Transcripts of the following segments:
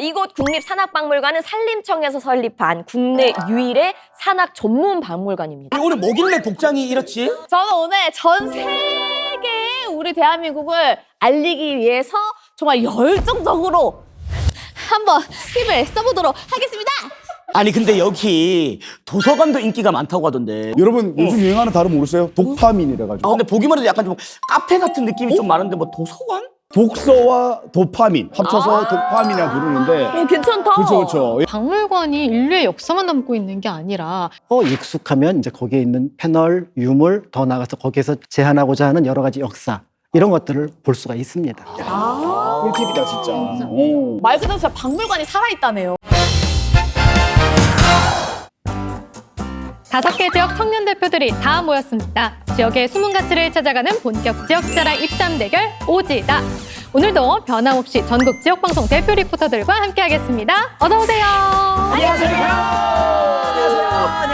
이곳 국립산악박물관은 산림청에서 설립한 국내 유일의 산악 전문 박물관입니다. 오늘 뭐길래 복장이 이렇지? 저는 오늘 전 세계에 우리 대한민국을 알리기 위해서 정말 열정적으로 한번 힘을 써보도록 하겠습니다. 아니 근데 여기 도서관도 인기가 많다고 하던데. 여러분 요즘 유행하는 단어 모르세요? 도파민이래가지고. 근데 보기만 해도 약간 좀 카페 같은 느낌이 좀 많은데 뭐 도서관? 독서와 도파민 합쳐서 도파민이라고 부르는데. 괜찮다. 그렇죠. 박물관이 인류의 역사만 담고 있는 게 아니라 익숙하면 이제 거기에 있는 패널, 유물, 더 나아가서 거기에서 제안하고자 하는 여러 가지 역사 이런 것들을 볼 수가 있습니다. 꿀팁이다 진짜. 오. 말 그대로 진짜 박물관이 살아있다네요. 5개 지역 청년 대표들이 다 모였습니다. 지역의 숨은 가치를 찾아가는 본격 지역자랑 입담 대결 오지다. 오늘도 변함없이 전국 지역방송 대표 리포터들과 함께하겠습니다. 어서 오세요.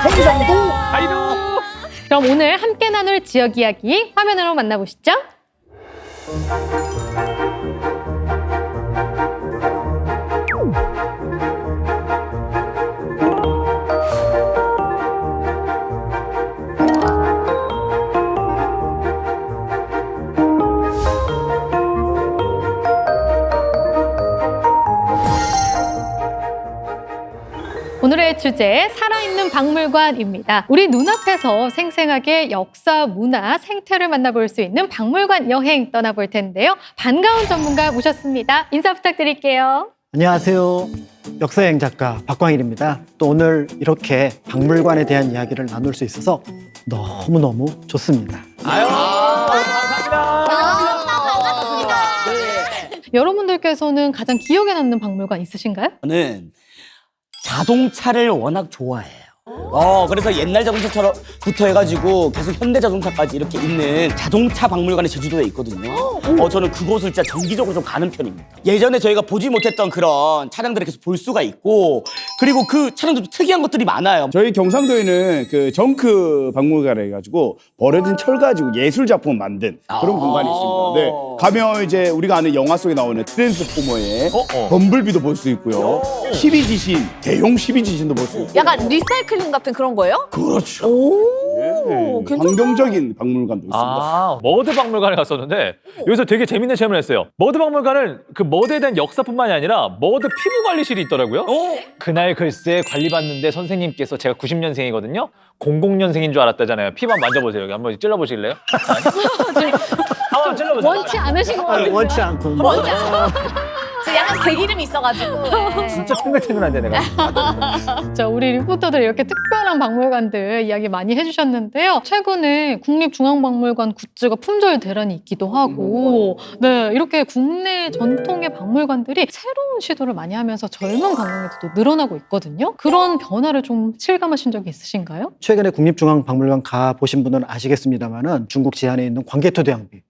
경상도 그럼 오늘 함께 나눌 지역 이야기 화면으로 만나보시죠. 오늘의 주제, 살아있는 박물관입니다. 우리 눈앞에서 생생하게 역사, 문화, 생태를 만나볼 수 있는 박물관 여행 떠나볼 텐데요. 반가운 전문가 모셨습니다. 인사 부탁드릴게요. 안녕하세요. 역사여행 작가 박광일입니다. 또 오늘 이렇게 박물관에 대한 이야기를 나눌 수 있어서 너무너무 좋습니다. 여러분들께서는 가장 기억에 남는 박물관 있으신가요? 저는 자동차를 워낙 좋아해요. 그래서 옛날 자동차부터 해가지고 계속 현대 자동차까지 이렇게 있는 자동차 박물관이 제주도에 있거든요. 저는 그곳을 진짜 정기적으로 좀 가는 편입니다. 예전에 저희가 보지 못했던 그런 차량들을 계속 볼 수가 있고, 그리고 그 차량들도 특이한 것들이 많아요. 저희 경상도에는 그 정크 박물관을 해가지고 버려진 철 가지고 예술 작품을 만든 그런 공간이 있습니다. 네. 가면 이제 우리가 아는 영화 속에 나오는 트랜스포머의 범블비도 볼 수 있고요. 12지신, 대용 12지신도 볼 수 있고. 약간 리사이클링 같은 그런 거예요? 그렇죠. 오, 괜찮다. 환경적인 박물관도 있습니다. 머드 박물관에 갔었는데 여기서 되게 재밌는 체험을 했어요. 머드 박물관은 그 머드에 대한 역사뿐만이 아니라 머드 피부 관리실이 있더라고요. 그날 글쎄 관리받는데 선생님께서 제가 90년생이거든요. 00년생인 줄 알았다잖아요. 피부 한번 만져보세요. 여기 한번 찔러보실래요? 한번 찔러보세요. 원치 않으신 것 같아요. 원치 않고. 약간 개기름이 있어가지고. 진짜 탱글탱글한데 내가. 자, 우리 리포터들 이렇게 특별한 박물관들 이야기 많이 해주셨는데요. 최근에 국립중앙박물관 굿즈가 품절 대란이 있기도 하고, 네, 이렇게 국내 전통의 박물관들이 새로운 시도를 많이 하면서 젊은 관광객들도 늘어나고 있거든요. 그런 변화를 좀 실감하신 적이 있으신가요? 최근에 국립중앙박물관 가보신 분들은 아시겠습니다만은 중국 지안에 있는 광개토대왕비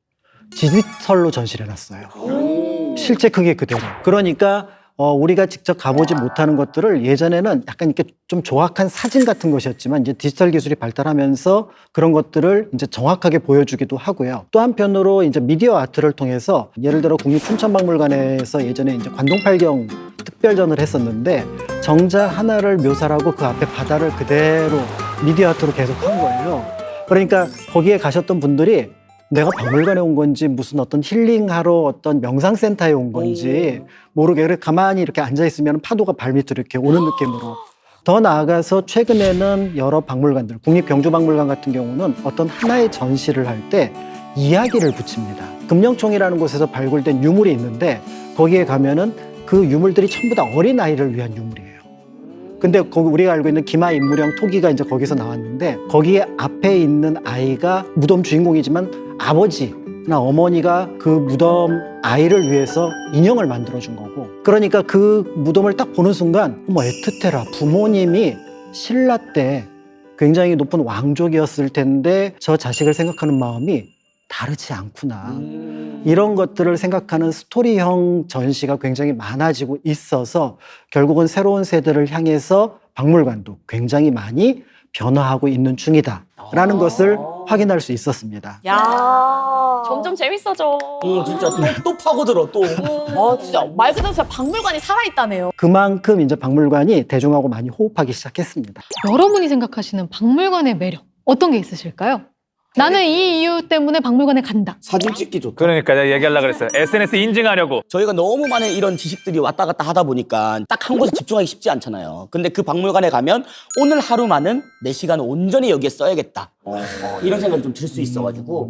디지털로 전시를 해놨어요. 실제 크기 그대로. 그러니까 우리가 직접 가보지 못하는 것들을 예전에는 약간 이렇게 좀 조악한 사진 같은 것이었지만 이제 디지털 기술이 발달하면서 그런 것들을 이제 정확하게 보여주기도 하고요. 또 한편으로 이제 미디어 아트를 통해서 예를 들어 국립춘천박물관에서 예전에 이제 관동팔경 특별전을 했었는데 정자 하나를 묘사하고 그 앞에 바다를 그대로 미디어 아트로 계속 한 거예요. 그러니까 거기에 가셨던 분들이 내가 박물관에 온 건지 무슨 어떤 힐링하러 어떤 명상센터에 온 건지 모르게 그래 가만히 이렇게 앉아있으면 파도가 발밑으로 이렇게 오는 느낌으로. 더 나아가서 최근에는 여러 박물관들, 국립경주박물관 같은 경우는 어떤 하나의 전시를 할 때 이야기를 붙입니다. 금령총이라는 곳에서 발굴된 유물이 있는데 거기에 가면은 그 유물들이 전부 다 어린아이를 위한 유물이에요. 근데 거기 우리가 알고 있는 기마 인물형 토기가 이제 거기서 나왔는데 거기에 앞에 있는 아이가 무덤 주인공이지만 아버지나 어머니가 그 무덤 아이를 위해서 인형을 만들어준 거고, 그러니까 그 무덤을 딱 보는 순간 어머 애틋해라, 부모님이 신라 때 굉장히 높은 왕족이었을 텐데 저 자식을 생각하는 마음이 다르지 않구나. 이런 것들을 생각하는 스토리형 전시가 굉장히 많아지고 있어서 결국은 새로운 세대를 향해서 박물관도 굉장히 많이 변화하고 있는 중이다라는 것을 확인할 수 있었습니다. 야. 점점 재밌어져. 진짜 또 파고들어 또. 진짜 말 그대로 진짜 박물관이 살아있다네요. 그만큼 이제 박물관이 대중하고 많이 호흡하기 시작했습니다. 여러분이 생각하시는 박물관의 매력 어떤 게 있으실까요? 나는 이 이유 때문에 박물관에 간다. 사진 찍기 좋다. 그러니까 내가 얘기하려고 그랬어요. SNS 인증하려고. 저희가 너무 많은 이런 지식들이 왔다 갔다 하다 보니까 딱 한 곳에 집중하기 쉽지 않잖아요. 근데 그 박물관에 가면 오늘 하루만은 내 시간을 온전히 여기에 써야겠다. 이런 생각이 좀 들 수 있어가지고.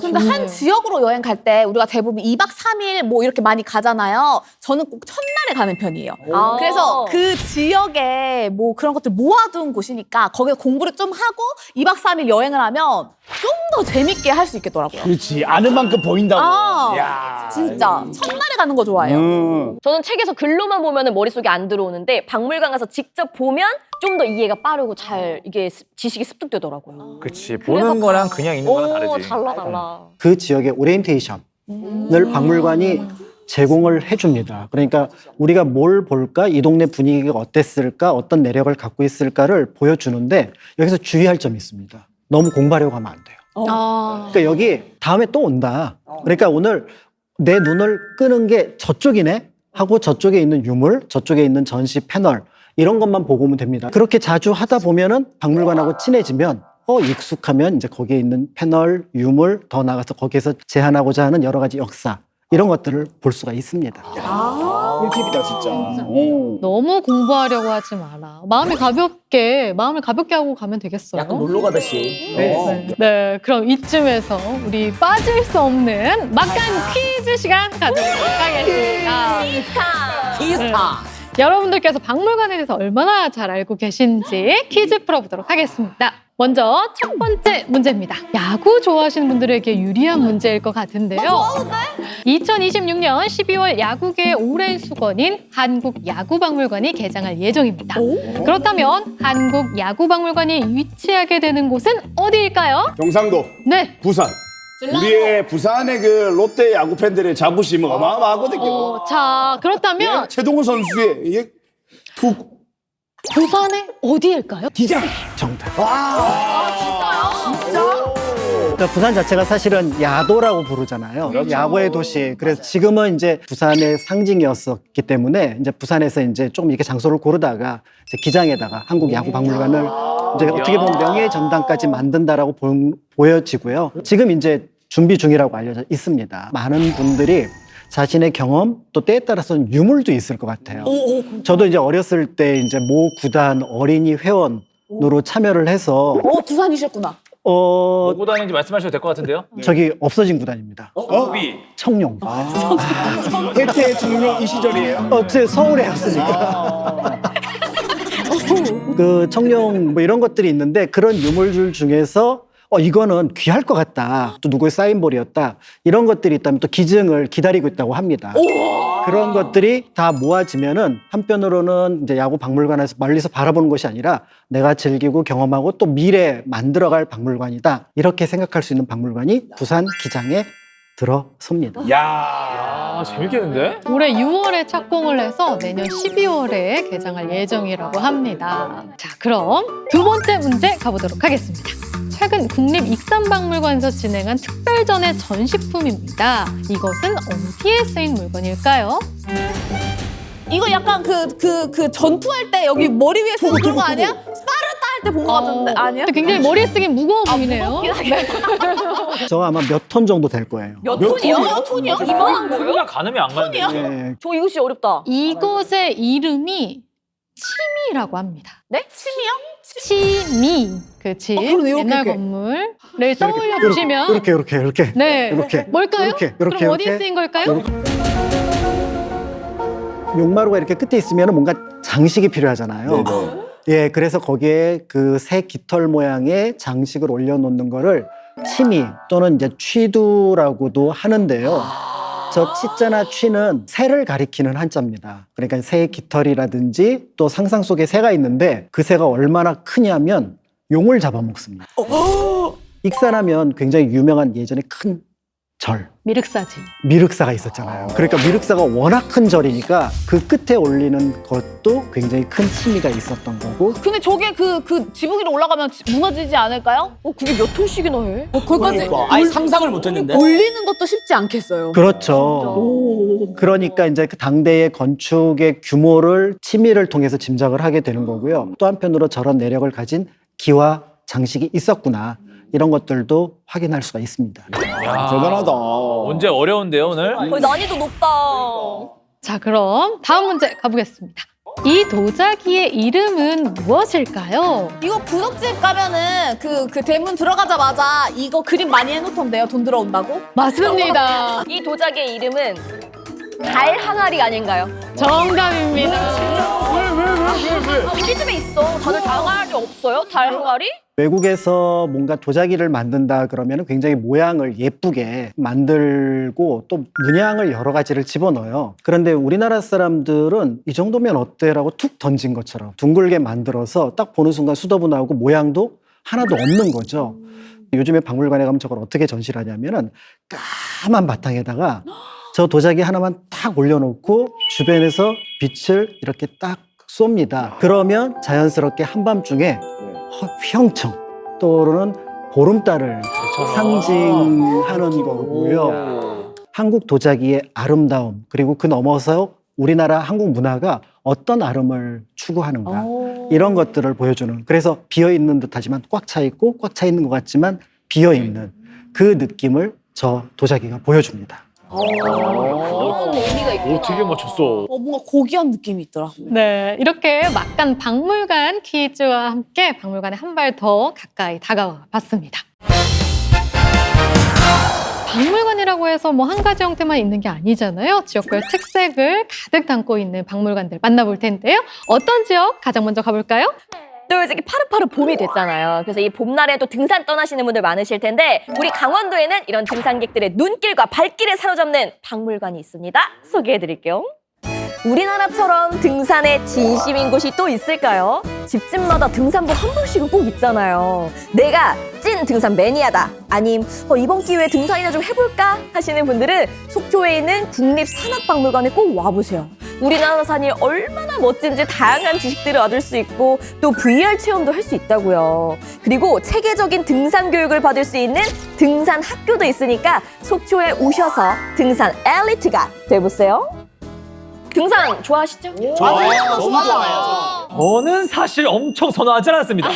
근데 좋네요. 한 지역으로 여행 갈 때 우리가 대부분 2박 3일 뭐 이렇게 많이 가잖아요. 저는 꼭 첫날에 가는 편이에요. 아. 그래서 그 지역에 뭐 그런 것들 모아둔 곳이니까 거기서 공부를 좀 하고 2박 3일 여행을 하면 좀 더 재밌게 할 수 있겠더라고요. 그렇지. 아는 만큼 보인다고. 아, 진짜 첫날에 가는 거 좋아해요. 저는 책에서 글로만 보면 머릿속에 안 들어오는데 박물관 가서 직접 보면 좀 더 이해가 빠르고 잘 이게 지식이 습득되더라고요. 그치. 보는 거랑 그냥 있는 거랑 다르지. 달라. 그 지역의 오리엔테이션을 박물관이 제공을 해줍니다. 그러니까 우리가 뭘 볼까, 이 동네 분위기가 어땠을까, 어떤 매력을 갖고 있을까를 보여주는데 여기서 주의할 점이 있습니다. 너무 공부하려고 하면 안 돼요. 그러니까 여기 다음에 또 온다. 그러니까 오늘 내 눈을 끄는 게 저쪽이네 하고 저쪽에 있는 유물, 저쪽에 있는 전시 패널 이런 것만 보고 오면 됩니다. 그렇게 자주 하다 보면은 박물관하고 친해지면 익숙하면 이제 거기에 있는 패널, 유물, 더 나가서 거기에서 제안하고자 하는 여러 가지 역사 이런 것들을 볼 수가 있습니다. 꿀팁이다 진짜. 너무 공부하려고 하지 마라. 마음을 가볍게 하고 가면 되겠어요. 약간 놀러 가듯이. 네, 그럼 이쯤에서 우리 빠질 수 없는 막간 퀴즈 시간 가져보도록 하겠습니다. 키스타. 여러분들께서 박물관에 대해서 얼마나 잘 알고 계신지 퀴즈 풀어보도록 하겠습니다. 먼저 첫 번째 문제입니다. 야구 좋아하시는 분들에게 유리한 문제일 것 같은데요. 2026년 12월 야구계의 오랜 수건인 한국야구박물관이 개장할 예정입니다. 그렇다면 한국야구박물관이 위치하게 되는 곳은 어디일까요? 경상도, 네. 부산. 우리의 부산의 그 롯데 야구 팬들의 자부심은 어마어마하거든요. 자, 그렇다면 최동호 선수의 이게 부산의 어디일까요? 기자. 정답. 그러니까 부산 자체가 사실은 야도라고 부르잖아요. 야구의 도시. 그래서 지금은 이제 부산의 상징이었었기 때문에 이제 부산에서 이제 좀 이렇게 장소를 고르다가 이제 기장에다가 한국 야구 박물관을 이제 어떻게 보면 명예의 전당까지 만든다라고 보여지고요. 지금 이제 준비 중이라고 알려져 있습니다. 많은 분들이 자신의 경험 또 때에 따라서는 유물도 있을 것 같아요. 저도 이제 어렸을 때 이제 모 구단 어린이 회원으로 참여를 해서 두산이셨구나. 뭐고 다니는지 말씀하셔도 될 것 같은데요? 저기 없어진 구단입니다. 위. 청룡. 혜태 청룡 이 시절이에요. 제 서울에였으니까. 그 청룡 뭐 이런 것들이 있는데 그런 유물들 중에서 이거는 귀할 것 같다. 또 누구의 사인볼이었다. 이런 것들이 있다면 또 기증을 기다리고 있다고 합니다. 그런 것들이 다 모아지면은 한편으로는 이제 야구 박물관에서 멀리서 바라보는 것이 아니라 내가 즐기고 경험하고 또 미래 만들어갈 박물관이다. 이렇게 생각할 수 있는 박물관이 부산 기장에 들어섭니다. 야, 재밌겠는데? 올해 6월에 착공을 해서 내년 12월에 개장할 예정이라고 합니다. 자, 그럼 두 번째 문제 가보도록 하겠습니다. 최근 국립익산박물관에서 진행한 특별전의 전시품입니다. 이것은 어디에 쓰인 물건일까요? 이거 약간 그 전투할 때 여기 머리 위에 쓰는 그런 거 아니야? 스파르타 할 때 본 거 같은데 아니야? 근데 굉장히 머리에 쓰긴 무거워 보이네요. 저 아마 몇 톤 정도 될 거예요. 몇 톤이요? 몇 톤이요? 이만한 거요? 크기가 가늠이 안 가는데. 네. 저 이것이 어렵다. 이곳의 이름이 치미라고 합니다. 네? 침이요? 치미. 그치. 그러네, 이렇게, 옛날 이렇게. 건물을 떠올려 주시면 이렇게. 네. 이렇게. 뭘까요? 이렇게, 그럼 이렇게, 어디에 이렇게. 쓰인 걸까요? 용마루가 이렇게 끝에 있으면 뭔가 장식이 필요하잖아요. 예, 그래서 거기에 그 새 깃털 모양의 장식을 올려놓는 거를 치미 또는 이제 취두라고도 하는데요. 저 치자나 취는 새를 가리키는 한자입니다. 그러니까 새의 깃털이라든지 또 상상 속에 새가 있는데 그 새가 얼마나 크냐면 용을 잡아먹습니다. 익산하면 굉장히 유명한 예전에 큰 절. 미륵사지. 미륵사가 있었잖아요. 그러니까 미륵사가 워낙 큰 절이니까 그 끝에 올리는 것도 굉장히 큰 취미가 있었던 거고. 근데 저게 그 지붕 위로 올라가면 무너지지 않을까요? 그게 몇 톤씩이나 해? 거기까지 아니 상상을 못했는데. 올리는 것도 쉽지 않겠어요. 그렇죠. 그러니까 이제 그 당대의 건축의 규모를 치미를 통해서 짐작을 하게 되는 거고요. 또 한편으로 저런 내력을 가진 기와 장식이 있었구나. 이런 것들도 확인할 수가 있습니다. 야, 대단하다. 문제 어려운데요 오늘? 난이도 높다. 자, 그럼 다음 문제 가보겠습니다. 이 도자기의 이름은 무엇일까요? 이거 부잣집 가면은 그 대문 들어가자마자 이거 그림 많이 해놓던데요. 돈 들어온다고? 맞습니다. 이 도자기의 이름은 달 항아리 아닌가요? 정답입니다. 우리 집에 있어. 다들 달 항아리 없어요? 달 항아리? 외국에서 뭔가 도자기를 만든다 그러면 굉장히 모양을 예쁘게 만들고 또 문양을 여러 가지를 집어넣어요. 그런데 우리나라 사람들은 이 정도면 어때라고 툭 던진 것처럼 둥글게 만들어서 딱 보는 순간 수더분하고 모양도 하나도 없는 거죠. 요즘에 박물관에 가면 저걸 어떻게 전시를 하냐면은 까만 바탕에다가 저 도자기 하나만 딱 올려놓고 주변에서 빛을 이렇게 딱 쏩니다. 그러면 자연스럽게 한밤중에 휘영청 떠오르는 보름달을 상징하는 거고요. 한국 도자기의 아름다움 그리고 그 넘어서 우리나라 한국 문화가 어떤 아름을 추구하는가 이런 것들을 보여주는, 그래서 비어있는 듯하지만 꽉 차 있고 꽉 차 있는 것 같지만 비어있는 그 느낌을 저 도자기가 보여줍니다. 그런 의미가 있구나. 어떻게 맞췄어? 뭔가 고귀한 느낌이 있더라. 네, 이렇게 막간 박물관 퀴즈와 함께 박물관에 한 발 더 가까이 다가와 봤습니다. 박물관이라고 해서 뭐 한 가지 형태만 있는 게 아니잖아요. 지역별 특색을 가득 담고 있는 박물관들 만나볼 텐데요. 어떤 지역 가장 먼저 가볼까요? 또 이제 파릇파릇 봄이 됐잖아요. 그래서 이 봄날에 또 등산 떠나시는 분들 많으실 텐데 우리 강원도에는 이런 등산객들의 눈길과 발길을 사로잡는 박물관이 있습니다. 소개해드릴게요. 우리나라처럼 등산에 진심인 곳이 또 있을까요? 집집마다 등산복 한 벌씩은 꼭 있잖아요. 내가 찐 등산 매니아다. 아님 이번 기회에 등산이나 좀 해볼까 하시는 분들은 속초에 있는 국립산악박물관에 꼭 와보세요. 우리나라 산이 얼마나 멋진지 다양한 지식들을 얻을 수 있고 또 VR 체험도 할 수 있다고요. 그리고 체계적인 등산 교육을 받을 수 있는 등산 학교도 있으니까 속초에 오셔서 등산 엘리트가 돼보세요. 등산 좋아하시죠? 좋아요. 너무 좋아요. 저는 사실 엄청 선호하지 않았습니다.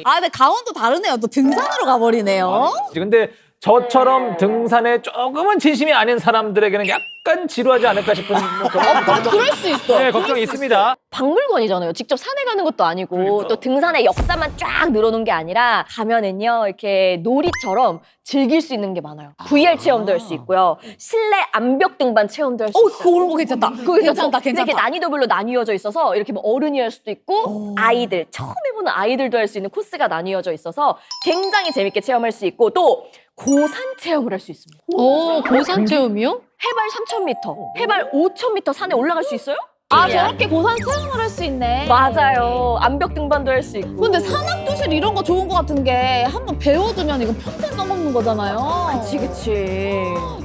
근데 강원도 다르네요. 또 등산으로 가버리네요. 근데 저처럼 등산에 조금은 진심이 아닌 사람들에게는 약간 지루하지 않을까 싶은 그런 그럴 수 있어. 네, 걱정이 있습니다. 박물관이잖아요. 직접 산에 가는 것도 아니고 그러니까. 또 등산의 역사만 쫙 늘어놓은 게 아니라 가면은요 이렇게 놀이처럼 즐길 수 있는 게 많아요. VR 체험도 할 수 있고요. 실내 암벽 등반 체험도 할 수 있어요. 그런 거 괜찮다. 그거 괜찮다, 근데 이렇게 괜찮다. 난이도별로 나뉘어져 있어서 이렇게 뭐 어른이 할 수도 있고 아이들 처음 해보는 아이들도 할 수 있는 코스가 나뉘어져 있어서 굉장히 재밌게 체험할 수 있고 또 고산 체험을 할 수 있습니다. 오, 고산 체험이요? 해발 3,000m, 해발 5,000m 산에 올라갈 수 있어요? 저렇게 고산 체험을 할 수 있네. 맞아요. 암벽 등반도 할 수 있고. 근데 산악교실 이런 거 좋은 거 같은 게 한번 배워두면 이거 평생 써먹는 거잖아요. 그치.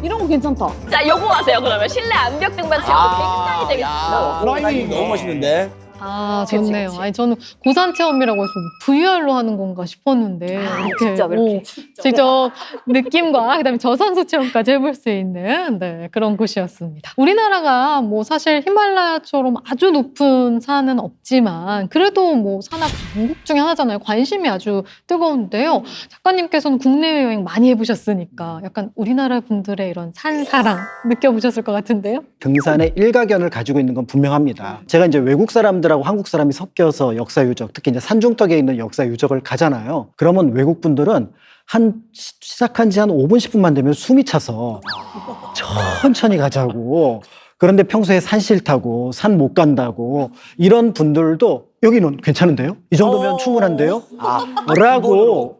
이런 거 괜찮다. 자, 요거 하세요, 그러면. 실내 암벽 등반 체험도 굉장히 재밌습니다. 라인이 너무 멋있는데. 아, 좋네요. 아니, 저는 고산 체험이라고 해서 VR로 하는 건가 싶었는데. 이렇게, 직접 이렇게. 직접 느낌과 그다음에 저산소 체험까지 해볼 수 있는 그런 곳이었습니다. 우리나라가 뭐 사실 히말라야처럼 아주 높은 산은 없지만 그래도 뭐 산악 강국 중에 하나잖아요. 관심이 아주 뜨거운데요. 작가님께서는 국내 여행 많이 해보셨으니까 약간 우리나라 분들의 이런 산 사랑 느껴보셨을 것 같은데요. 등산의 일가견을 가지고 있는 건 분명합니다. 제가 이제 외국 사람들하고 한국 사람이 섞여서 역사 유적, 특히 이제 산중턱에 있는 역사 유적을 가잖아요. 그러면 외국 분들은 시작한 지 한 5분, 10분만 되면 숨이 차서 천천히 가자고. 그런데 평소에 산 싫다고, 산 못 간다고 이런 분들도 여기는 괜찮은데요? 이 정도면 충분한데요? 라고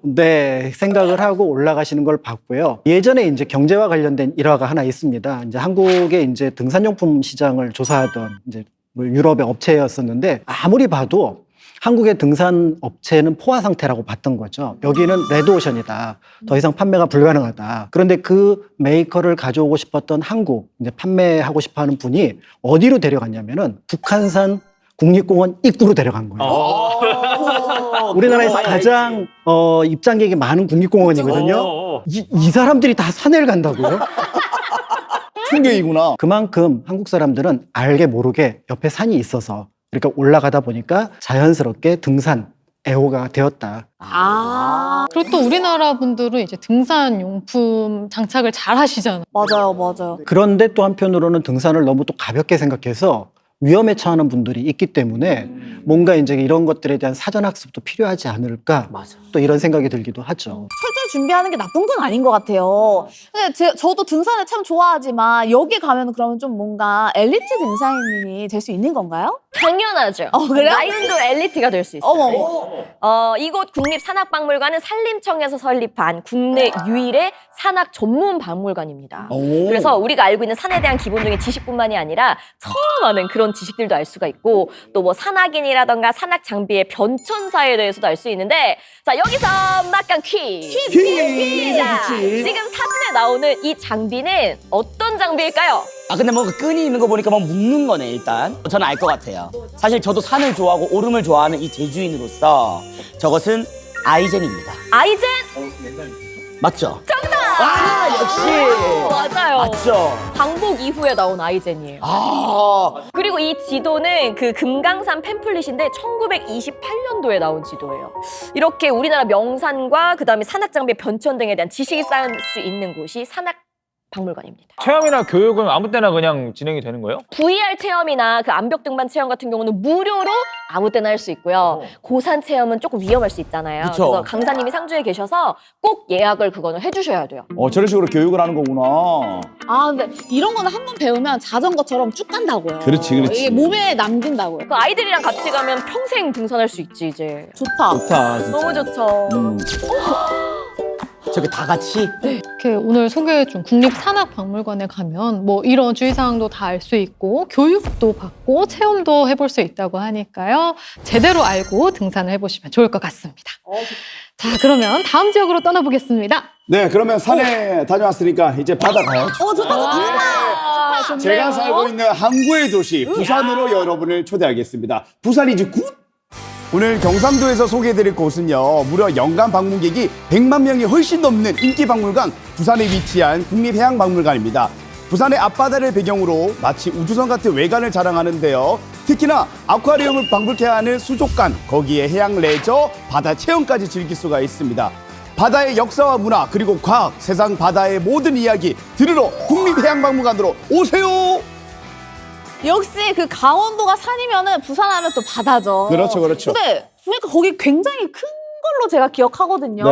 생각을 하고 올라가시는 걸 봤고요. 예전에 이제 경제와 관련된 일화가 하나 있습니다. 이제 한국의 이제 등산용품 시장을 조사하던 이제 유럽의 업체였었는데 아무리 봐도 한국의 등산 업체는 포화 상태라고 봤던 거죠. 여기는 레드오션이다. 더 이상 판매가 불가능하다. 그런데 그 메이커를 가져오고 싶었던 한국, 이제 판매하고 싶어 하는 분이 어디로 데려갔냐면은 북한산 국립공원 입구로 데려간 거예요. 우리나라에서 가장 입장객이 많은 국립공원이거든요. 이 사람들이 다 산을 간다고요? 충격이구나. 그만큼 한국 사람들은 알게 모르게 옆에 산이 있어서 그러니까 올라가다 보니까 자연스럽게 등산 애호가 되었다. 그리고 또 우리나라 분들은 이제 등산 용품 장착을 잘 하시잖아요. 맞아요, 맞아요. 그런데 또 한편으로는 등산을 너무 또 가볍게 생각해서 위험에 처하는 분들이 있기 때문에 뭔가 이제 이런 것들에 대한 사전 학습도 필요하지 않을까. 맞아. 또 이런 생각이 들기도 하죠. 철저히 준비하는 게 나쁜 건 아닌 것 같아요. 근데 저도 등산을 참 좋아하지만 여기 가면 그러면 좀 뭔가 엘리트 등산인이 될 수 있는 건가요? 당연하죠. 그래요? 나윤도 엘리트가 될 수 있어요. 어머. 이곳 국립산악박물관은 산림청에서 설립한 국내 유일의 산악 전문 박물관입니다. 그래서 우리가 알고 있는 산에 대한 기본적인 지식뿐만이 아니라 처음 하는 그런 지식들도 알 수가 있고 또 뭐 산악인이라던가 산악 장비의 변천사에 대해서도 알 수 있는데 자 여기서 막간 퀴즈! 자, 지금 사진에 나오는 이 장비는 어떤 장비일까요? 근데 뭐 끈이 있는 거 보니까 뭐 묶는 거네 일단. 저는 알 것 같아요. 사실 저도 산을 좋아하고 오름을 좋아하는 이 제주인으로서 저것은 아이젠입니다. 아이젠? 맞죠? 정답! 와 역시! 맞아요. 맞죠? 광복 이후에 나온 아이젠이에요. 그리고 이 지도는 그 금강산 팸플릿인데 1928년도에 나온 지도예요. 이렇게 우리나라 명산과 그다음에 산악 장비의 변천 등에 대한 지식이 쌓일 수 있는 곳이 산악 박물관입니다. 체험이나 교육은 아무 때나 그냥 진행이 되는 거예요? VR 체험이나 그 암벽 등반 체험 같은 경우는 무료로 아무 때나 할 수 있고요. 고산 체험은 조금 위험할 수 있잖아요. 그쵸. 그래서 강사님이 상주에 계셔서 꼭 예약을 그거는 해주셔야 돼요. 저런 식으로 교육을 하는 거구나. 근데 이런 거는 한 번 배우면 자전거처럼 쭉 간다고요. 그렇지, 그렇지. 이게 몸에 남긴다고요. 그 아이들이랑 같이 가면 평생 등산할 수 있지 이제. 좋다. 좋다, 진짜. 너무 좋죠. 저게 다 같이? 이렇게 오늘 소개해준 국립산악박물관에 가면 뭐 이런 주의사항도 다 알 수 있고 교육도 받고 체험도 해볼 수 있다고 하니까요. 제대로 알고 등산을 해보시면 좋을 것 같습니다. 자, 그러면 다음 지역으로 떠나보겠습니다. 네, 그러면 산에 다녀왔으니까 이제 바다 가야죠. 좋다. 제가 살고 있는 항구의 도시 부산으로 여러분을 초대하겠습니다. 부산 이즈 굿! 오늘 경상도에서 소개해드릴 곳은요, 무려 연간 방문객이 100만 명이 훨씬 넘는 인기 박물관 부산에 위치한 국립해양박물관입니다. 부산의 앞바다를 배경으로 마치 우주선 같은 외관을 자랑하는데요. 특히나 아쿠아리움을 방불케 하는 수족관, 거기에 해양 레저, 바다 체험까지 즐길 수가 있습니다. 바다의 역사와 문화 그리고 과학, 세상 바다의 모든 이야기 들으러 국립해양박물관으로 오세요. 역시 그 강원도가 산이면은 부산하면 또 바다죠. 그렇죠, 그렇죠. 근데 보니까 거기 굉장히 큰 걸로 제가 기억하거든요. 네.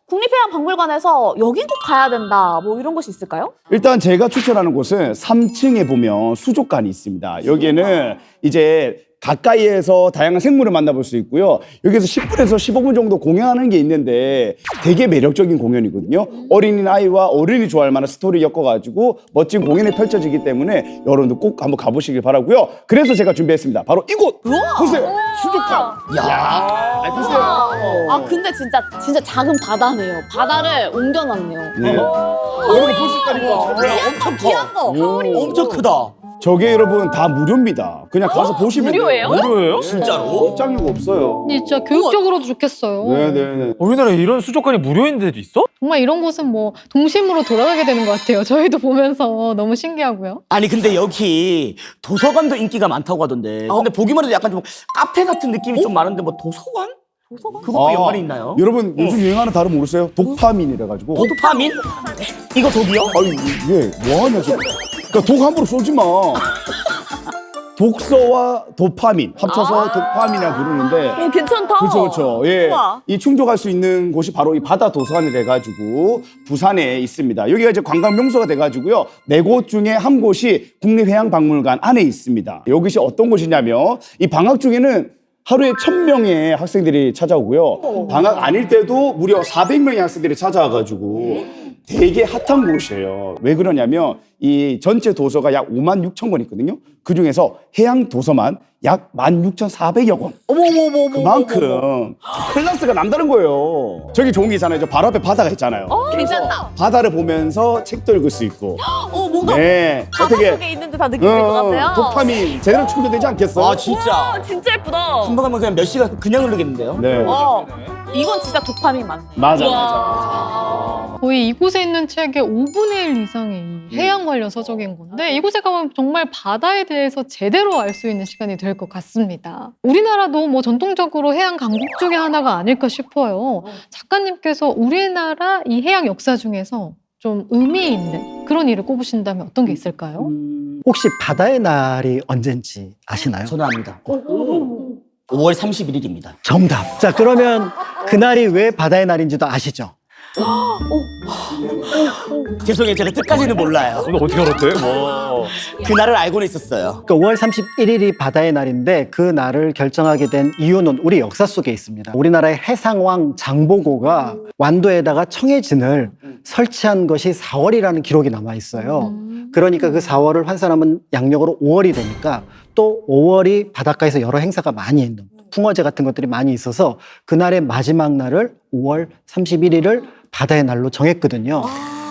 국립해양박물관에서 여긴 꼭 가야 된다. 뭐 이런 곳이 있을까요? 일단 제가 추천하는 곳은 3층에 보면 수족관이 있습니다. 여기에는 이제 가까이에서 다양한 생물을 만나볼 수 있고요. 여기서 10분에서 15분 정도 공연하는 게 있는데 되게 매력적인 공연이거든요. 어린아이와 어른이 좋아할 만한 스토리 엮어가지고 멋진 공연이 펼쳐지기 때문에 여러분들 꼭 한번 가보시길 바라고요. 그래서 제가 준비했습니다. 바로 이곳! 보세요! 수족관! 이야! 보세요! 근데 진짜 작은 바다네요. 바다를 옮겨놨네요. 네. 여러분 볼 수 있다니까. 귀한 거, 귀한 거. 엄청 크다. 저게 여러분 다 무료입니다. 그냥 가서 보시면 무료예요? 돼요. 무료예요? 진짜로? 입장료가 없어요. 진짜 교육적으로도 좋겠어요. 네네네. 우리나라에 이런 수족관이 무료인 데도 있어? 정말 이런 곳은 뭐 동심으로 돌아가게 되는 것 같아요. 저희도 보면서 너무 신기하고요. 아니 근데 여기 도서관도 인기가 많다고 하던데 근데 보기만 해도 약간 좀 카페 같은 느낌이 좀 많은데 뭐 도서관? 그것도 연관이 있나요? 여러분 요즘 유행하는 단어 모르세요? 도파민이라 가지고. 도파민? 이거 독이요? 아니 뭐 하냐 지금. 그러니까 독 함부로 쏘지 마. 독서와 도파민 합쳐서 도파민이라고 부르는데. 괜찮다. 그렇죠. 예. 우와. 이 충족할 수 있는 곳이 바로 이 바다 도서관이 돼가지고 부산에 있습니다. 여기가 이제 관광 명소가 돼가지고요. 4곳 중에 한 곳이 국립해양박물관 안에 있습니다. 이것이 어떤 곳이냐면 이 방학 중에는 하루에 1000명의 학생들이 찾아오고요. 방학 아닐 때도 무려 400명의 학생들이 찾아와가지고 되게 핫한 곳이에요. 왜 그러냐면 이 전체 도서가 약 56,000권 있거든요. 그 중에서 해양 도서만 약 16,400여 권. 어머머머머. 그만큼 클래스가 남다른 거예요. 저기 좋은 게 있잖아요. 저 바로 앞에 바다가 있잖아요. 괜찮다. 바다를 보면서 책도 읽을 수 있고. 뭔가 네. 바다 속에 있는 듯한 느낌일 것 같아요. 도파민 제대로 충전되지 않겠어? 아 진짜. 진짜 예쁘다. 한 번 가면 그냥 몇 시간 그냥 흐르겠는데요? 네. 이건 진짜 도파민 맞네. 맞아. 거의 이곳에 있는 책의 5분의 1 이상이 해양 관련 서적인 건데 이곳에 가면 정말 바다에 대해서 제대로 알 수 있는 시간이 될 것 같습니다. 우리나라도 뭐 전통적으로 해양 강국 중에 하나가 아닐까 싶어요. 작가님께서 우리나라 이 해양 역사 중에서 좀 의미 있는 그런 일을 꼽으신다면 어떤 게 있을까요? 혹시 바다의 날이 언젠지 아시나요? 저는 압니다. 5월 31일입니다. 정답. 자, 그러면 그날이 왜 바다의 날인지도 아시죠? 죄송해요. 제가 뜻까지는 몰라요. 오늘 어떻게 알았대? 뭐. 그날을 알고는 있었어요. 그러니까 5월 31일이 바다의 날인데 그 날을 결정하게 된 이유는 우리 역사 속에 있습니다. 우리나라의 해상왕 장보고가 완도에다가 청해진을 설치한 것이 4월이라는 기록이 남아 있어요. 그러니까 그 4월을 환산하면 양력으로 5월이 되니까 또 5월이 바닷가에서 여러 행사가 많이 있는 풍어제 같은 것들이 많이 있어서 그날의 마지막 날을 5월 31일을 바다의 날로 정했거든요.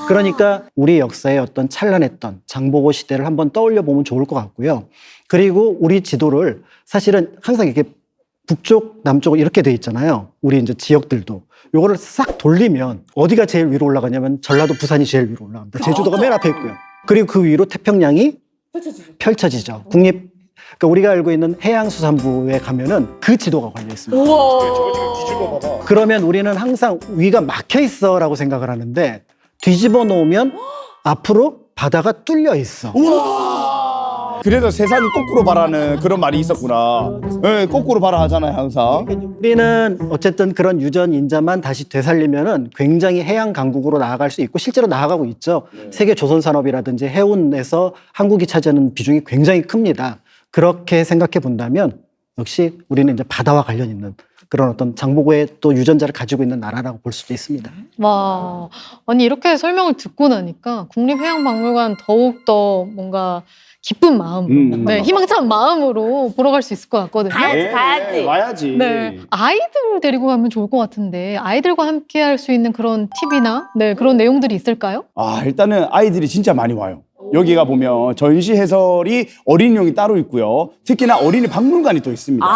그러니까 우리 역사의 어떤 찬란했던 장보고 시대를 한번 떠올려 보면 좋을 것 같고요. 그리고 우리 지도를 사실은 항상 이렇게 북쪽, 남쪽 이렇게 돼 있잖아요. 우리 이제 지역들도. 요거를 싹 돌리면 어디가 제일 위로 올라가냐면 전라도, 부산이 제일 위로 올라갑니다. 제주도가 맨 앞에 있고요. 그리고 그 위로 태평양이 펼쳐지죠. 그러니까 우리가 알고 있는 해양수산부에 가면은 그 지도가 걸려 있습니다. 그러면 우리는 항상 위가 막혀 있어라고 생각을 하는데 뒤집어 놓으면 앞으로 바다가 뚫려 있어. 그래서 세상은 거꾸로 바라는 그런 말이 있었구나. 네, 거꾸로 바라 하잖아요, 항상. 우리는 어쨌든 그런 유전 인자만 다시 되살리면은 굉장히 해양 강국으로 나아갈 수 있고 실제로 나아가고 있죠. 세계 조선 산업이라든지 해운에서 한국이 차지하는 비중이 굉장히 큽니다. 그렇게 생각해 본다면 역시 우리는 이제 바다와 관련 있는 그런 어떤 장보고의 또 유전자를 가지고 있는 나라라고 볼 수도 있습니다. 와, 아니 이렇게 설명을 듣고 나니까 국립해양박물관 더욱더 뭔가 기쁜 마음으로, 네, 희망찬 마음으로 보러 갈 수 있을 것 같거든요. 가야지. 와야지. 네, 아이들 데리고 가면 좋을 것 같은데 아이들과 함께 할 수 있는 그런 팁이나 네, 그런 내용들이 있을까요? 일단은 아이들이 진짜 많이 와요. 여기가 보면 전시 해설이 어린이용이 따로 있고요. 특히나 어린이 박물관이 또 있습니다.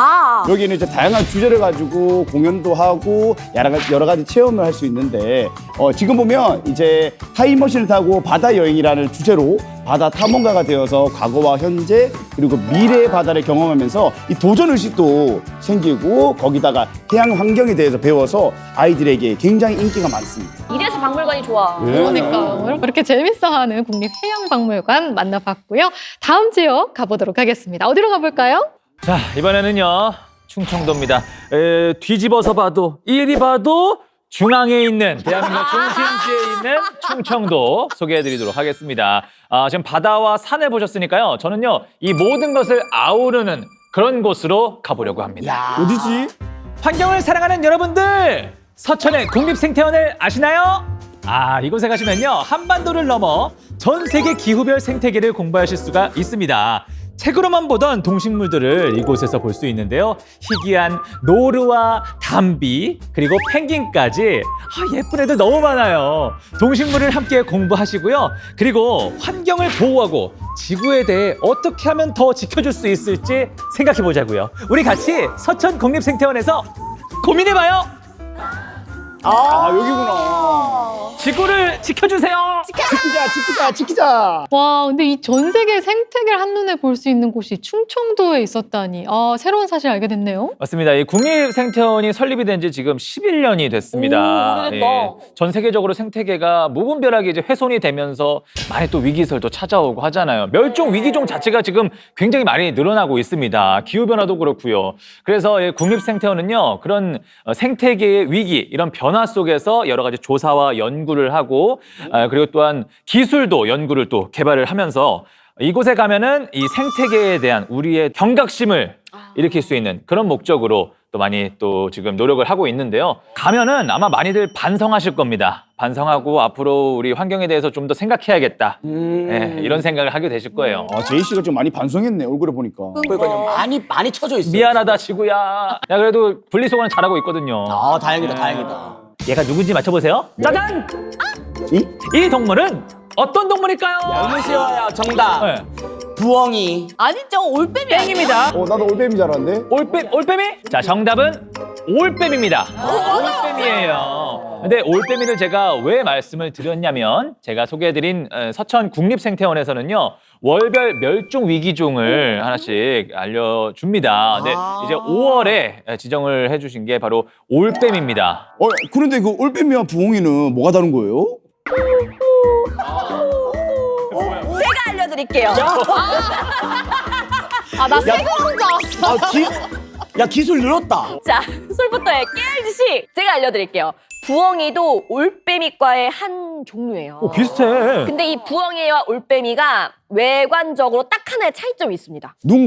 여기는 이제 다양한 주제를 가지고 공연도 하고 여러 가지 체험을 할 수 있는데 지금 보면 이제 타임머신을 타고 바다 여행이라는 주제로 바다 탐험가가 되어서 과거와 현재 그리고 미래의 바다를 경험하면서 이 도전 의식도 생기고 거기다가 해양 환경에 대해서 배워서 아이들에게 굉장히 인기가 많습니다. 이래서 박물관이 좋아. 그러니까 이렇게 재밌어하는 국립해양박물관 만나봤고요. 다음 지역 가보도록 하겠습니다. 어디로 가볼까요? 자, 이번에는요. 충청도입니다. 뒤집어서 봐도 이리 봐도 중앙에 있는 대한민국 중심지에 있는 충청도 소개해드리도록 하겠습니다. 지금 바다와 산을 보셨으니까요. 저는요. 이 모든 것을 아우르는 그런 곳으로 가보려고 합니다. 어디지? 환경을 사랑하는 여러분들! 서천의 국립생태원을 아시나요? 이곳에 가시면요. 한반도를 넘어 전 세계 기후별 생태계를 공부하실 수가 있습니다. 책으로만 보던 동식물들을 이곳에서 볼 수 있는데요. 희귀한 노루와 담비 그리고 펭귄까지 예쁜 애들 너무 많아요. 동식물을 함께 공부하시고요. 그리고 환경을 보호하고 지구에 대해 어떻게 하면 더 지켜줄 수 있을지 생각해 보자고요. 우리 같이 서천 국립생태원에서 고민해봐요. 여기구나. 지구를 지켜주세요. 지키자. 와, 근데 이 전 세계 생태계를 한눈에 볼 수 있는 곳이 충청도에 있었다니. 새로운 사실 알게 됐네요. 맞습니다. 이 국립생태원이 설립이 된 지 지금 11년이 됐습니다. 오래됐다. 전 세계적으로 생태계가 무분별하게 이제 훼손이 되면서 많이 또 위기설도 찾아오고 하잖아요. 멸종 위기종 자체가 지금 굉장히 많이 늘어나고 있습니다. 기후변화도 그렇고요. 그래서 이 국립생태원은요. 그런 생태계의 위기, 이런 변화 속에서 여러 가지 조사와 연구를 하고 그리고 또한 기술도 연구를 또 개발을 하면서 이곳에 가면은 이 생태계에 대한 우리의 경각심을 일으킬 수 있는 그런 목적으로 또 많이 또 지금 노력을 하고 있는데요. 가면은 아마 많이들 반성하실 겁니다. 반성하고 앞으로 우리 환경에 대해서 좀 더 생각해야겠다. 네, 이런 생각을 하게 되실 거예요. 아, 제이 씨가 좀 많이 반성했네, 얼굴에 보니까. 그러니까요. 많이 쳐져 있어요. 미안하다 지구야. 야 그래도 분리수거는 잘하고 있거든요. 아, 다행이다, 다행이다. 얘가 누군지 맞춰보세요. 짜잔! 이 동물은 어떤 동물일까요? 너무 쉬워요. 정답. 네. 부엉이. 아니죠, 올빼미 아니에요? 땡입니다. 나도 올빼미인 줄 알았는데. 올빼미? 자, 정답은 올빼미입니다. 올빼미예요. 근데 올빼미를 제가 왜 말씀을 드렸냐면 제가 소개해드린 서천 국립생태원에서는요 월별 멸종 위기종을 하나씩 알려줍니다. 근데 이제 5월에 지정을 해주신 게 바로 올빼미입니다. 그런데 그 올빼미와 부엉이는 뭐가 다른 거예요? 제가 알려드릴게요. 나 새그러운 줄 알았어. 야, 기술 늘었다. 자, 솔부터의 깨알지식 제가 알려드릴게요. 부엉이도 올빼미과의 한 종류예요. 비슷해. 근데 이 부엉이와 올빼미가 외관적으로 딱 하나의 차이점이 있습니다. 눈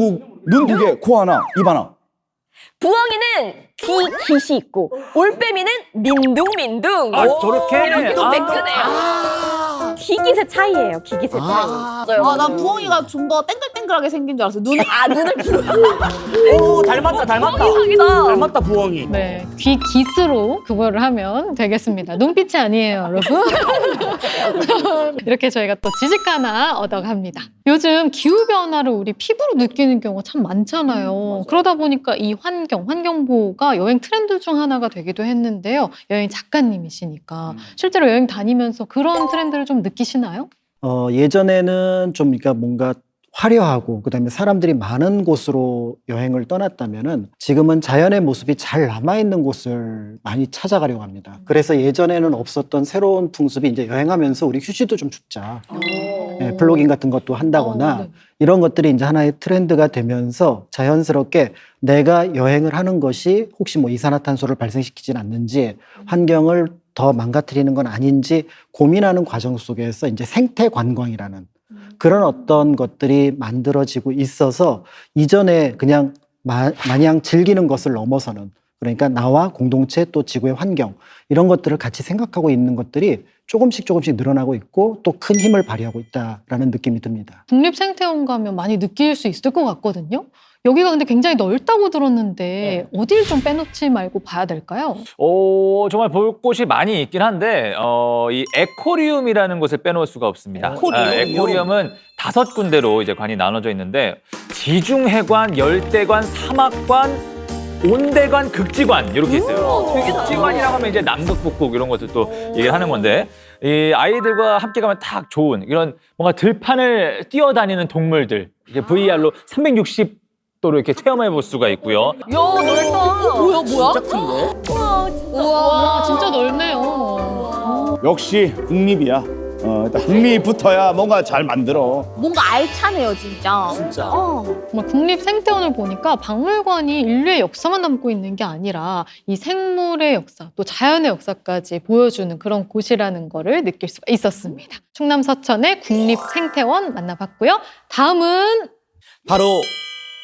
두 개, 코 하나, 입 하나. 부엉이는 깃이 있고 올빼미는 민둥민둥. 저렇게? 이렇게 좀 매끈해요. 기깃의 차이예요. 기깃의 차이. 맞아요. 나 부엉이가 좀 더 땡글땡글하게 생긴 줄 알았어. 눈을 눈을 부르. 오, 닮았다. 부엉이상이다. 닮았다, 부엉이. 네, 귀 깃으로 구별을 하면 되겠습니다. 눈빛이 아니에요, 여러분. 이렇게 저희가 또 지식 하나 얻어갑니다. 요즘 기후 변화를 우리 피부로 느끼는 경우가 참 많잖아요. 그러다 보니까 이 환경 보호가 여행 트렌드 중 하나가 되기도 했는데요. 여행 작가님이시니까 실제로 여행 다니면서 그런 트렌드를 좀 느끼시나요? 예전에는 좀 그러니까 뭔가 화려하고 그다음에 사람들이 많은 곳으로 여행을 떠났다면은 지금은 자연의 모습이 잘 남아있는 곳을 많이 찾아가려고 합니다. 그래서 예전에는 없었던 새로운 풍습이 이제 여행하면서 우리 휴지도 좀 줍자. 네, 플로깅 같은 것도 한다거나 네. 이런 것들이 이제 하나의 트렌드가 되면서 자연스럽게 내가 여행을 하는 것이 혹시 뭐 이산화탄소를 발생시키진 않는지 환경을 더 망가뜨리는 건 아닌지 고민하는 과정 속에서 이제 생태 관광이라는 그런 어떤 것들이 만들어지고 있어서 이전에 그냥 마냥 즐기는 것을 넘어서는 그러니까 나와 공동체 또 지구의 환경 이런 것들을 같이 생각하고 있는 것들이 조금씩 늘어나고 있고 또 큰 힘을 발휘하고 있다라는 느낌이 듭니다. 국립생태원 가면 많이 느낄 수 있을 것 같거든요. 여기가 근데 굉장히 넓다고 들었는데 어딜 좀 빼놓지 말고 봐야 될까요? 정말 볼 곳이 많이 있긴 한데 이 에코리움이라는 곳을 빼놓을 수가 없습니다. 에코리움은 5군데로 이제 관이 나눠져 있는데 지중해관, 열대관, 사막관, 온대관, 극지관 이렇게 있어요. 극지관이라고 하면 이제 남극, 북극 이런 것들 또 얘기를 하는 건데 이 아이들과 함께 가면 딱 좋은 이런 뭔가 들판을 뛰어다니는 동물들 이제 VR로 360도로 이렇게 체험해 볼 수가 있고요. 야, 넓다. 뭐야? 진짜 큰데? 와, 진짜 넓네요. 역시 국립이야. 일단 국립이 붙어야 뭔가 잘 만들어. 뭔가 알차네요, 진짜. 진짜. 정말 국립생태원을 보니까 박물관이 인류의 역사만 담고 있는 게 아니라 이 생물의 역사, 또 자연의 역사까지 보여주는 그런 곳이라는 거를 느낄 수가 있었습니다. 충남 서천의 국립생태원 만나봤고요. 다음은 바로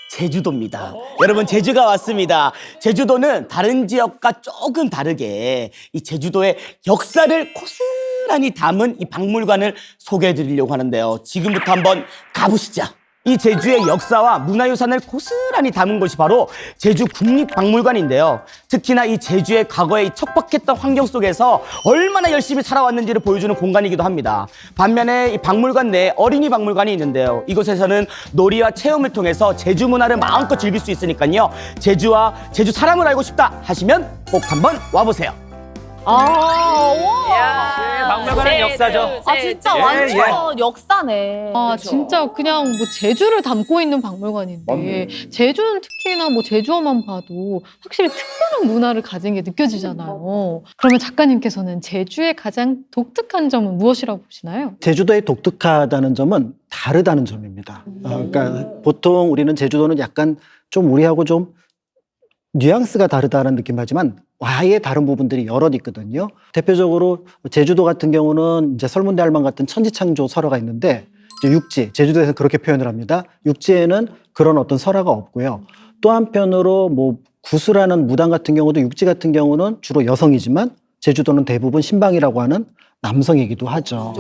제주도입니다. 여러분, 제주가 왔습니다. 제주도는 다른 지역과 조금 다르게 이 제주도의 역사를 고스란히 담은 이 박물관을 소개해 드리려고 하는데요. 지금부터 한번 가보시죠. 이 제주의 역사와 문화유산을 고스란히 담은 곳이 바로 제주 국립박물관인데요. 특히나 이 제주의 과거에 이 척박했던 환경 속에서 얼마나 열심히 살아왔는지를 보여주는 공간이기도 합니다. 반면에 이 박물관 내에 어린이 박물관이 있는데요. 이곳에서는 놀이와 체험을 통해서 제주 문화를 마음껏 즐길 수 있으니까요. 제주와 제주 사람을 알고 싶다 하시면 꼭 한번 와보세요. 박물관은 역사죠. 진짜 예, 완전 역사네. 진짜 그냥 뭐 제주를 담고 있는 박물관인데 맞네. 제주는 특히나 뭐 제주어만 봐도 확실히 특별한 문화를 가진 게 느껴지잖아요. 그러면 작가님께서는 제주의 가장 독특한 점은 무엇이라고 보시나요? 제주도의 독특하다는 점은 다르다는 점입니다. 그러니까 보통 우리는 제주도는 약간 좀 우리하고 좀 뉘앙스가 다르다는 느낌 하지만 아예 다른 부분들이 여럿 있거든요. 대표적으로 제주도 같은 경우는 이제 설문대할망 같은 천지창조 설화가 있는데 이제 육지, 제주도에서는 그렇게 표현을 합니다. 육지에는 그런 어떤 설화가 없고요. 또 한편으로 뭐 구수라는 무당 같은 경우도 육지 같은 경우는 주로 여성이지만 제주도는 대부분 신방이라고 하는 남성이기도 하죠.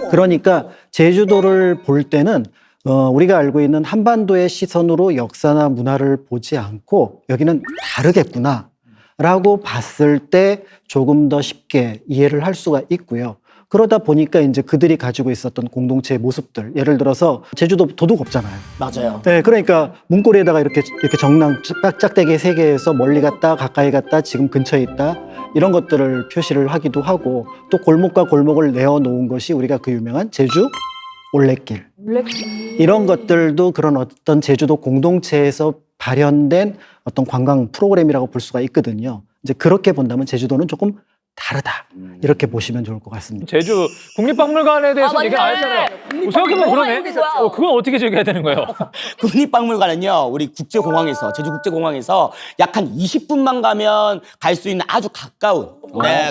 그러니까 제주도를 볼 때는 우리가 알고 있는 한반도의 시선으로 역사나 문화를 보지 않고 여기는 다르겠구나라고 봤을 때 조금 더 쉽게 이해를 할 수가 있고요. 그러다 보니까 이제 그들이 가지고 있었던 공동체의 모습들, 예를 들어서 제주도 도둑 없잖아요. 맞아요. 네, 그러니까 문고리에다가 이렇게 정랑 짝짝대기 3개에서 멀리 갔다 가까이 갔다 지금 근처에 있다 이런 것들을 표시를 하기도 하고 또 골목과 골목을 내어놓은 것이 우리가 그 유명한 제주 올레길 이런 것들도 그런 어떤 제주도 공동체에서 발현된 어떤 관광 프로그램이라고 볼 수가 있거든요. 이제 그렇게 본다면 제주도는 조금 다르다 이렇게 보시면 좋을 것 같습니다. 제주 국립박물관에 대해서 맞네. 얘기 안 했잖아요. 생각해보면 그러네. 있었죠. 그건 어떻게 즐겨야 되는 거예요? 국립박물관은요, 우리 국제공항에서, 제주국제공항에서 약 한 20분만 가면 갈 수 있는 아주 가까운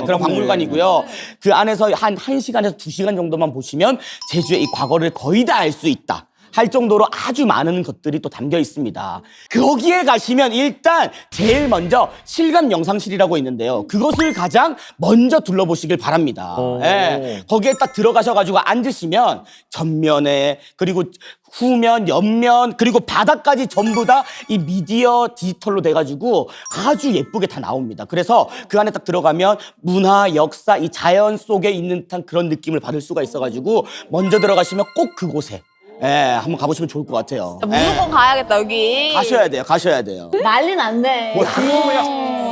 그런 박물관이고요. 그 안에서 한 1시간에서 2시간 정도만 보시면 제주의 이 과거를 거의 다 알 수 있다 할 정도로 아주 많은 것들이 또 담겨 있습니다. 거기에 가시면 일단 제일 먼저 실감 영상실이라고 있는데요. 그것을 가장 먼저 둘러보시길 바랍니다. 예, 거기에 딱 들어가셔가지고 앉으시면 전면에 그리고 후면, 옆면 그리고 바닥까지 전부 다 이 미디어 디지털로 돼가지고 아주 예쁘게 다 나옵니다. 그래서 그 안에 딱 들어가면 문화, 역사, 이 자연 속에 있는 듯한 그런 느낌을 받을 수가 있어가지고 먼저 들어가시면 꼭 그곳에 한번 가보시면 좋을 것 같아요. 무조건 가야겠다 여기. 가셔야 돼요. 가셔야 돼요. 난리 났네.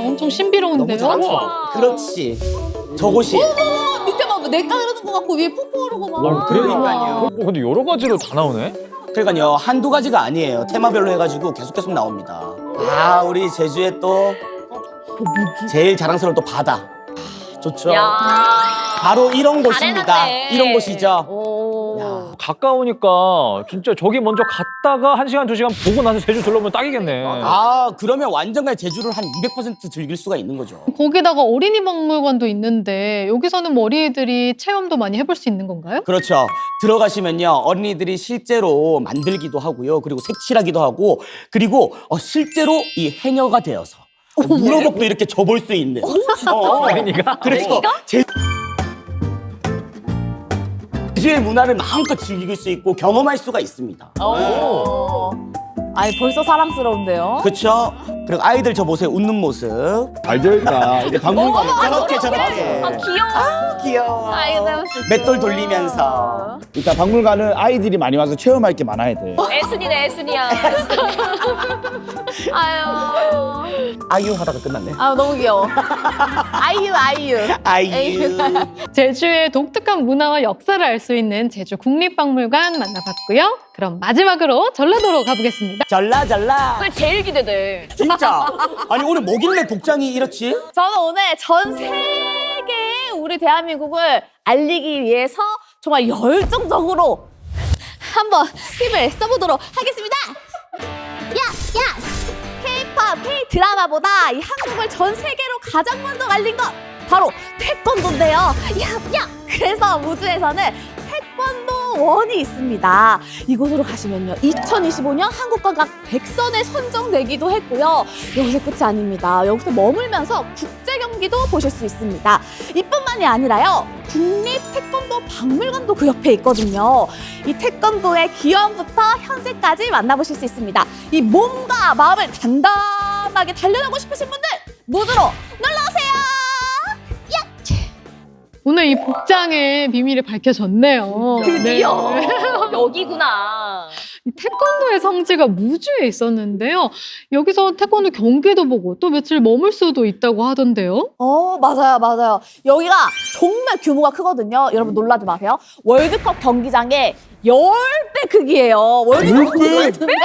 엄청 신비로운데요? 그렇지. 저곳이. 밑에 막 내가 흐르는 것 같고 위에 폭포 흐르고 막. 그러니까요. 근데 여러 가지로 다 나오네. 그러니까요. 한두 가지가 아니에요. 테마별로 해가지고 계속 나옵니다. 아, 우리 제주의 또 제일 자랑스러운 또 바다. 좋죠. 바로 이런 곳입니다. 잘해놨네. 이런 곳이죠. 오. 야. 가까우니까 진짜 저기 먼저 갔다가 1시간, 2시간 보고 나서 제주 둘러보면 딱이겠네. 아, 그러면 완전 그냥 제주를 한 200% 즐길 수가 있는 거죠. 거기다가 어린이 박물관도 있는데 여기서는 뭐 어린이들이 체험도 많이 해볼 수 있는 건가요? 그렇죠. 들어가시면요. 어린이들이 실제로 만들기도 하고요. 그리고 색칠하기도 하고 그리고 실제로 이 해녀가 되어서 물어먹도 이렇게 줘볼 수 있는. 어린이가? 그래서 제주의 문화를 마음껏 즐길 수 있고 경험할 수가 있습니다. 아니 벌써 사랑스러운데요. 그렇죠. 그리고 아이들 저 보세요. 웃는 모습. 알죠? 이제 박물관. 저렇게. 아, 귀여워. 귀여워. 아이고 맷돌 돌리면서. 그러니까 박물관은 아이들이 많이 와서 체험할 게 많아야 돼. 애순이네, 애순이야. 아유. 아유 하다가 끝났네. 아 너무 귀여워. 아이유. 아유. 제주의 독특한 문화와 역사를 알 수 있는 제주 국립박물관 만나봤고요. 그럼 마지막으로 전라도로 가보겠습니다. 잘라. 그게 제일 기대돼. 진짜. 아니 오늘 뭐길래 복장이 이렇지? 저는 오늘 전 세계에 우리 대한민국을 알리기 위해서 정말 열정적으로 한번 힘을 써보도록 하겠습니다. K-pop, K-드라마보다 이 한국을 전 세계로 가장 먼저 알린 것 바로 태권도인데요. 그래서 우주에서는 태권도 원이 있습니다. 이곳으로 가시면요. 2025년 한국관광 100선에 선정되기도 했고요. 여기서 끝이 아닙니다. 여기서 머물면서 국제 경기도 보실 수 있습니다. 이뿐만이 아니라요. 국립 태권도 박물관도 그 옆에 있거든요. 이 태권도의 기원부터 현재까지 만나보실 수 있습니다. 이 몸과 마음을 단단하게 단련하고 싶으신 분들 모두로 놀러오세요. 오늘 이 복장의 비밀이 밝혀졌네요. 드디어. 네. 여기구나. 이 태권도의 성지가 무주에 있었는데요. 여기서 태권도 경기도 보고 또 며칠 머물 수도 있다고 하던데요. 맞아요. 여기가 정말 규모가 크거든요. 여러분 놀라지 마세요. 월드컵 경기장의 10배 크기예요. 월드컵 경기장인데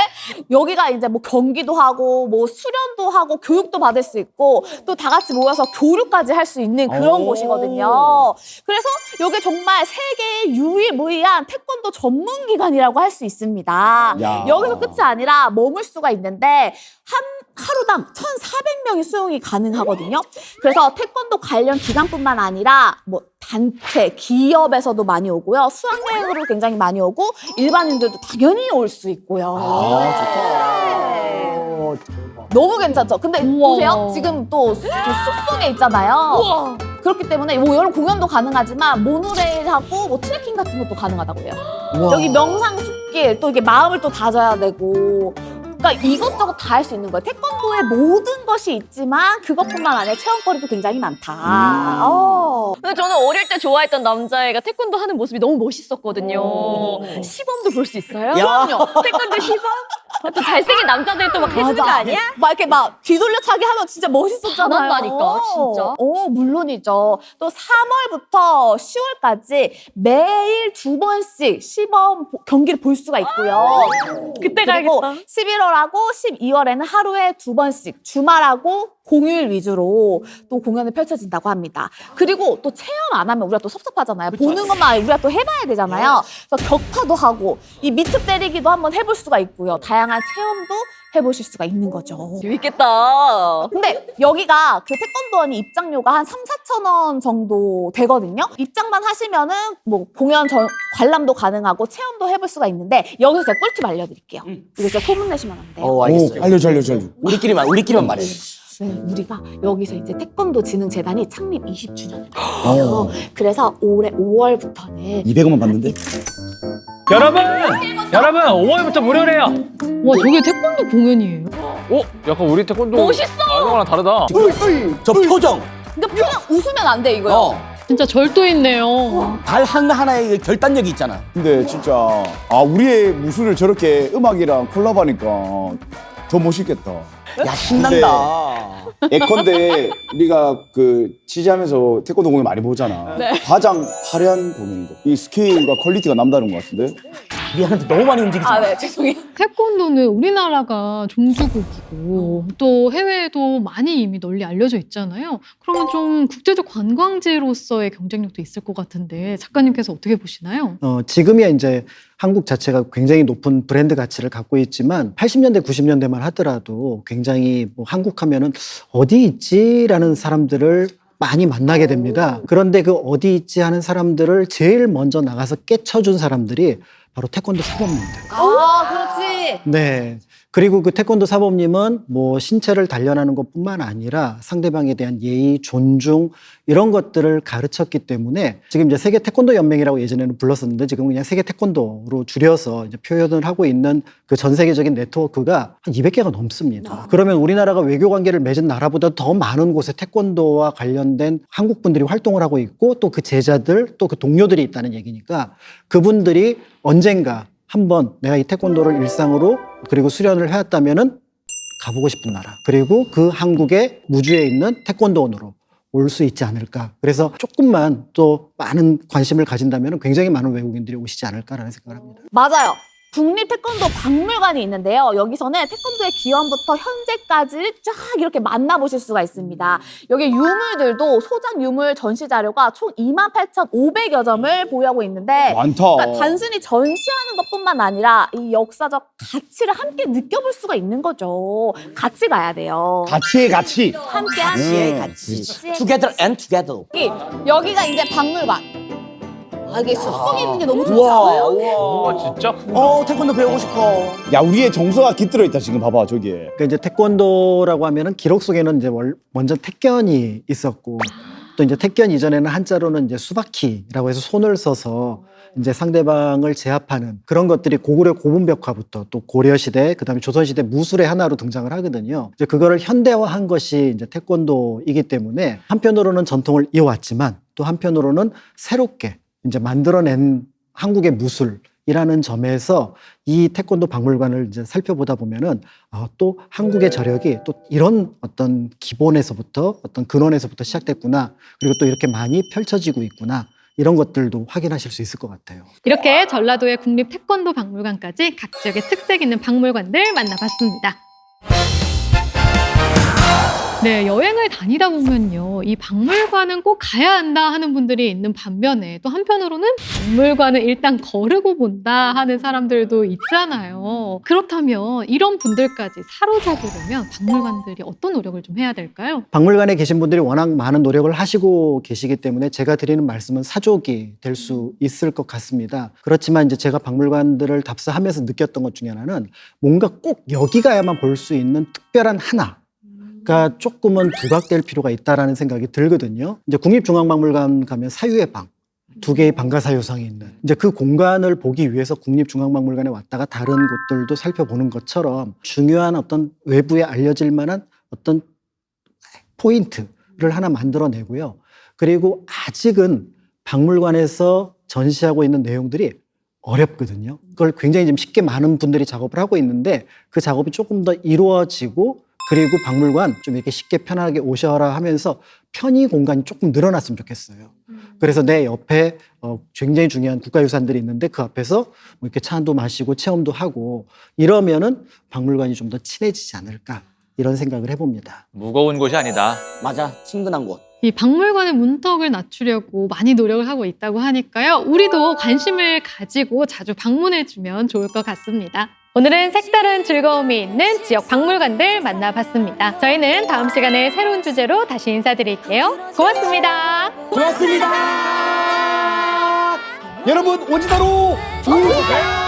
여기가 이제 뭐 경기도 하고 뭐 수련도 하고 교육도 받을 수 있고 또 다 같이 모여서 교류까지 할 수 있는 그런 곳이거든요. 그래서 여기 정말 세계 유일무이한 태권도 전문 기관이라고 할 수 있습니다. 야. 여기서 끝이 아니라 머물 수가 있는데 하루당 1,400명이 수용이 가능하거든요. 그래서 태권도 관련 기관뿐만 아니라 뭐 단체, 기업에서도 많이 오고요. 수학여행으로 굉장히 많이 오고 일반인들도 당연히 올 수 있고요. 아, 좋다. 네. 너무 괜찮죠? 근데 우와. 보세요. 지금 또 숲속에 있잖아요. 우와. 그렇기 때문에 뭐 여러 공연도 가능하지만 모노레일하고 뭐 트레킹 같은 것도 가능하다고 해요. 우와. 여기 명상 숲길 또 이게 마음을 또 다져야 되고 그러니까 이것저것 다 할 수 있는 거예요. 태권도에 모든 것이 있지만 그것뿐만 아니라 체험거리도 굉장히 많다. 근데 저는 어릴 때 좋아했던 남자애가 태권도 하는 모습이 너무 멋있었거든요. 시범도 볼 수 있어요? 야. 태권도 시범? 또 잘생긴 남자들 또 막 해주는 거 아니야? 막 이렇게 막 뒤돌려차기 하면 진짜 멋있었잖아요. 잘한다니까, 진짜. 물론이죠. 또 3월부터 10월까지 매일 2번씩 시범 경기를 볼 수가 있고요. 그때 그리고 가야겠다. 11월하고 12월에는 하루에 2번씩 주말하고 공휴일 위주로 또 공연이 펼쳐진다고 합니다. 그리고 또 체험 안 하면 우리가 또 섭섭하잖아요. 보는 것만 우리가 또 해봐야 되잖아요. 그래서 격파도 하고 이 미트 때리기도 한번 해볼 수가 있고요. 다양한 체험도 해보실 수가 있는 거죠. 재밌겠다. 근데 여기가 그 태권도원이 입장료가 한 3,4천 원 정도 되거든요. 입장만 하시면은 뭐 공연 관람도 가능하고 체험도 해볼 수가 있는데 여기서 제가 꿀팁 알려드릴게요. 이거 진짜 소문 내시면 안 돼요. 알겠어요. 알려줘. 우리끼리만 말해. 네, 우리가 여기서 이제 태권도 진흥재단이 창립 20주년을 했어요. 그래서 올해 5월부터는 200원만 받는데? 여러분 5월부터 무료래요. 와, 저게 태권도 공연이에요. 약간 우리 태권도 멋있어. 알던 거랑 다르다. 저 표정. 근데 그냥 웃으면 안 돼 이거요. 진짜 절도 있네요. 발 하나하나에 결단력이 있잖아. 근데 진짜 우리의 무술을 저렇게 음악이랑 콜라보하니까 더 멋있겠다. 야, 신난다. 예컨대 우리가 그 취재하면서 태권도 공연 많이 보잖아. 가장 화려한 공연인 거. 이 스케일과 퀄리티가 남다른 것 같은데? 미안한데 너무 많이 움직이잖아. 네, 죄송해요. 태권도는 우리나라가 종주국이고 또 해외에도 많이 이미 널리 알려져 있잖아요. 그러면 좀 국제적 관광지로서의 경쟁력도 있을 것 같은데 작가님께서 어떻게 보시나요? 지금이야 이제 한국 자체가 굉장히 높은 브랜드 가치를 갖고 있지만 80년대, 90년대만 하더라도 굉장히 뭐 한국 하면은 어디 있지라는 사람들을 많이 만나게 됩니다. 그런데 그 어디 있지 하는 사람들을 제일 먼저 나가서 깨쳐준 사람들이 바로 태권도 사범님들. 그렇지. 네. 그리고 그 태권도 사범님은 뭐 신체를 단련하는 것뿐만 아니라 상대방에 대한 예의, 존중 이런 것들을 가르쳤기 때문에 지금 이제 세계 태권도 연맹이라고 예전에는 불렀었는데 지금 그냥 세계 태권도로 줄여서 이제 표현을 하고 있는 그 전 세계적인 네트워크가 한 200개가 넘습니다. 그러면 우리나라가 외교 관계를 맺은 나라보다 더 많은 곳에 태권도와 관련된 한국 분들이 활동을 하고 있고 또 그 제자들 또 그 동료들이 있다는 얘기니까 그분들이 언젠가 한번 내가 이 태권도를 일상으로 그리고 수련을 해왔다면은 가보고 싶은 나라 그리고 그 한국의 무주에 있는 태권도원으로 올 수 있지 않을까. 그래서 조금만 또 많은 관심을 가진다면 굉장히 많은 외국인들이 오시지 않을까라는 생각을 합니다. 맞아요. 국립태권도 박물관이 있는데요. 여기서는 태권도의 기원부터 현재까지 쫙 이렇게 만나보실 수가 있습니다. 여기 유물들도 소장 유물 전시 자료가 총 28,500여 점을 보유하고 있는데 많다. 그러니까 단순히 전시하는 것뿐만 아니라 이 역사적 가치를 함께 느껴볼 수가 있는 거죠. 같이 가야 돼요. 가치의 가치. 함께 가치의 하는 가치. 가치의 Together and together. 여기가 이제 박물관. 이게 숲속에 있는 게 너무 좋지 우와, 않아요? 뭔가 진짜 크구나. 태권도 배우고 싶어. 야, 우리의 정서가 깃들어 있다 지금 봐봐 저기에. 그러니까 이제 태권도라고 하면은 기록 속에는 이제 먼저 태견이 있었고 또 이제 태견 이전에는 한자로는 이제 수바키라고 해서 손을 써서 이제 상대방을 제압하는 그런 것들이 고구려 고분벽화부터 또 고려 시대 그다음에 조선 시대 무술의 하나로 등장을 하거든요. 이제 그거를 현대화한 것이 이제 태권도이기 때문에 한편으로는 전통을 이어왔지만 또 한편으로는 새롭게 이제 만들어낸 한국의 무술이라는 점에서 이 태권도 박물관을 이제 살펴보다 보면은 또 한국의 저력이 또 이런 어떤 기본에서부터 어떤 근원에서부터 시작됐구나. 그리고 또 이렇게 많이 펼쳐지고 있구나. 이런 것들도 확인하실 수 있을 것 같아요. 이렇게 전라도의 국립 태권도 박물관까지 각 지역의 특색 있는 박물관들 만나봤습니다. 네, 여행을 다니다 보면요. 이 박물관은 꼭 가야 한다 하는 분들이 있는 반면에 또 한편으로는 박물관은 일단 거르고 본다 하는 사람들도 있잖아요. 그렇다면 이런 분들까지 사로잡으려면 박물관들이 어떤 노력을 좀 해야 될까요? 박물관에 계신 분들이 워낙 많은 노력을 하시고 계시기 때문에 제가 드리는 말씀은 사족이 될 수 있을 것 같습니다. 그렇지만 이제 제가 박물관들을 답사하면서 느꼈던 것 중에 하나는 뭔가 꼭 여기 가야만 볼 수 있는 특별한 하나가 조금은 부각될 필요가 있다라는 생각이 들거든요. 이제 국립중앙박물관 가면 사유의 방, 2개의 방가사유상이 있는 이제 그 공간을 보기 위해서 국립중앙박물관에 왔다가 다른 곳들도 살펴보는 것처럼 중요한 어떤 외부에 알려질 만한 어떤 포인트를 하나 만들어내고요. 그리고 아직은 박물관에서 전시하고 있는 내용들이 어렵거든요. 그걸 굉장히 좀 쉽게 많은 분들이 작업을 하고 있는데 그 작업이 조금 더 이루어지고 그리고 박물관 좀 이렇게 쉽게 편하게 오셔라 하면서 편의 공간이 조금 늘어났으면 좋겠어요. 그래서 내 옆에 굉장히 중요한 국가유산들이 있는데 그 앞에서 뭐 이렇게 차 한도 마시고 체험도 하고 이러면은 박물관이 좀 더 친해지지 않을까 이런 생각을 해봅니다. 무거운 곳이 아니다. 맞아, 친근한 곳. 이 박물관의 문턱을 낮추려고 많이 노력을 하고 있다고 하니까요. 우리도 관심을 가지고 자주 방문해주면 좋을 것 같습니다. 오늘은 색다른 즐거움이 있는 지역 박물관들 만나봤습니다. 저희는 다음 시간에 새로운 주제로 다시 인사드릴게요. 고맙습니다. 고맙습니다. 여러분 오지다로 오세요.